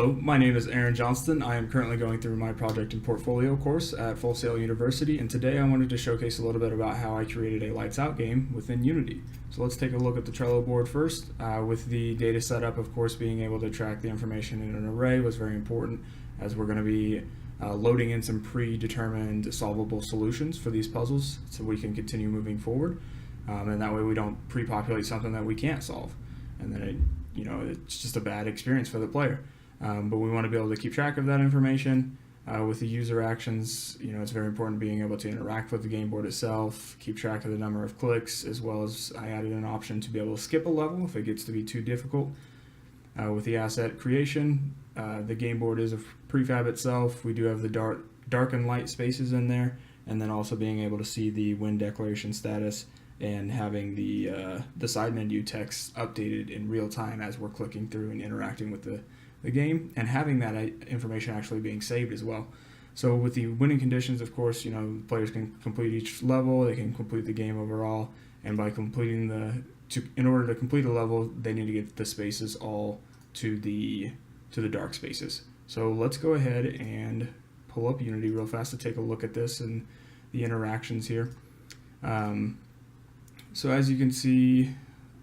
Hello, my name is Aaron Johnston. I am currently going through my project and portfolio course at Full Sail University, and today I wanted to showcase a little bit about how I created a lights out game within Unity. So let's take a look at the Trello board first. With the data setup, of course, being able to track the information in an array was very important, as we're going to be loading in some predetermined solvable solutions for these puzzles so we can continue moving forward, and that way we don't pre-populate something that we can't solve, and then it's just a bad experience for the player. But we want to be able to keep track of that information. With the user actions, it's very important being able to interact with the game board itself, keep track of the number of clicks, as well as I added an option to be able to skip a level if it gets to be too difficult. With the asset creation, the game board is a prefab itself. We do have the dark and light spaces in there, and then also being able to see the win declaration status and having the side menu text updated in real time as we're clicking through and interacting with the game, and having that information actually being saved as well. So with the winning conditions, of course, players can complete each level, they can complete the game overall, and by completing in order to complete a level, they need to get the spaces all to the dark spaces. So let's go ahead and pull up Unity real fast to take a look at this and the interactions here. So as you can see,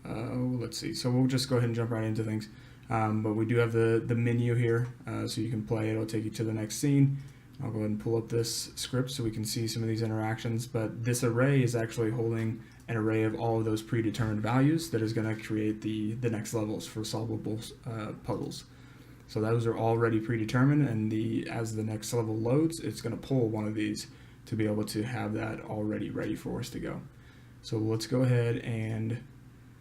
let's see, so we'll just go ahead and jump right into things. But we do have the menu here, so you can play it. It'll take you to the next scene. I'll go ahead and pull up this script so we can see some of these interactions. But this array is actually holding an array of all of those predetermined values that is going to create the next levels for solvable puzzles. So those are already predetermined, and as the next level loads, it's going to pull one of these to be able to have that already ready for us to go. So let's go ahead and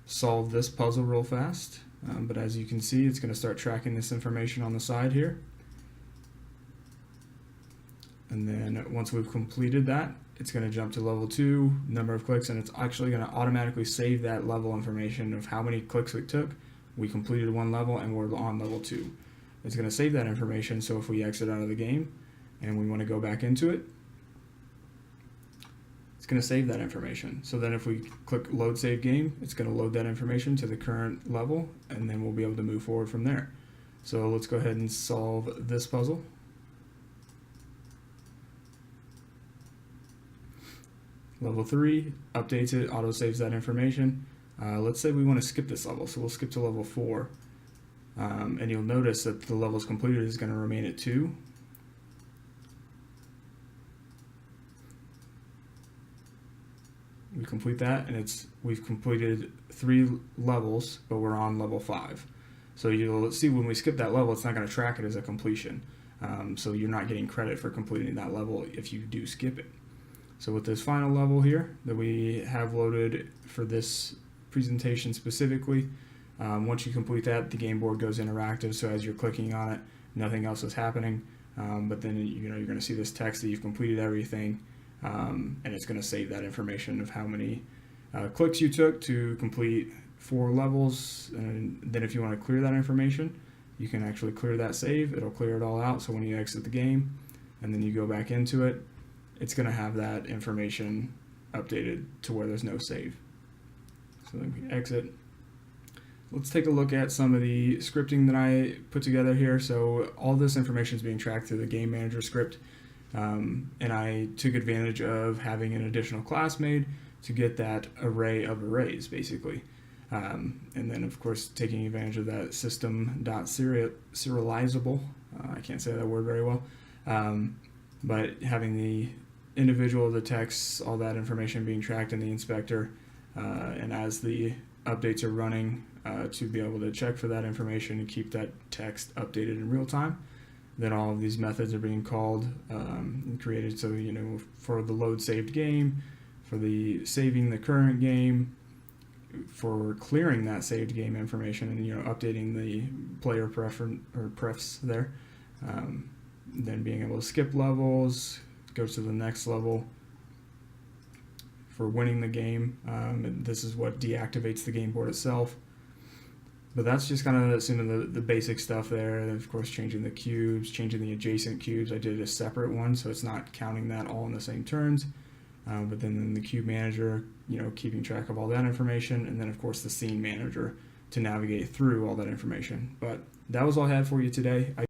solve this puzzle real fast. But as you can see, it's going to start tracking this information on the side here. And then once we've completed that, it's going to jump to level 2, number of clicks, and it's actually going to automatically save that level information of how many clicks it took. We completed one level and we're on level 2. It's going to save that information, so if we exit out of the game and we want to go back into it, it's going to save that information. So then if we click load save game, it's going to load that information to the current level, and then we'll be able to move forward from there. So let's go ahead and solve this puzzle. Level 3 updates it, auto saves that information. Let's say we want to skip this level, so we'll skip to level 4. And you'll notice that the levels completed is going to remain at 2. We complete that, and we've completed 3 levels, but we're on level 5. So you'll see when we skip that level, it's not going to track it as a completion. So you're not getting credit for completing that level if you do skip it. So with this final level here that we have loaded for this presentation specifically, once you complete that, the game board goes interactive. So as you're clicking on it, nothing else is happening. But then you're going to see this text that you've completed everything. And it's going to save that information of how many clicks you took to complete 4 levels. And then if you want to clear that information, you can actually clear that save. It'll clear it all out, so when you exit the game and then you go back into it, it's going to have that information updated to where there's no save. So then we exit. Let's take a look at some of the scripting that I put together here. So all this information is being tracked through the game manager script. And I took advantage of having an additional class made to get that array of arrays, basically. And then, of course, taking advantage of that system.serializable. I can't say that word very well. But having the individual, the text, all that information being tracked in the inspector, and as the updates are running, to be able to check for that information and keep that text updated in real time. Then all of these methods are being called and created. So, for the load saved game, for the saving the current game, for clearing that saved game information, and updating the player prefs there. Then being able to skip levels, go to the next level. For winning the game, and this is what deactivates the game board itself. But that's just kind of some of the basic stuff there. And of course, changing the cubes, changing the adjacent cubes. I did a separate one, so it's not counting that all in the same turns. But then in the cube manager, keeping track of all that information. And then, of course, the scene manager to navigate through all that information. But that was all I had for you today.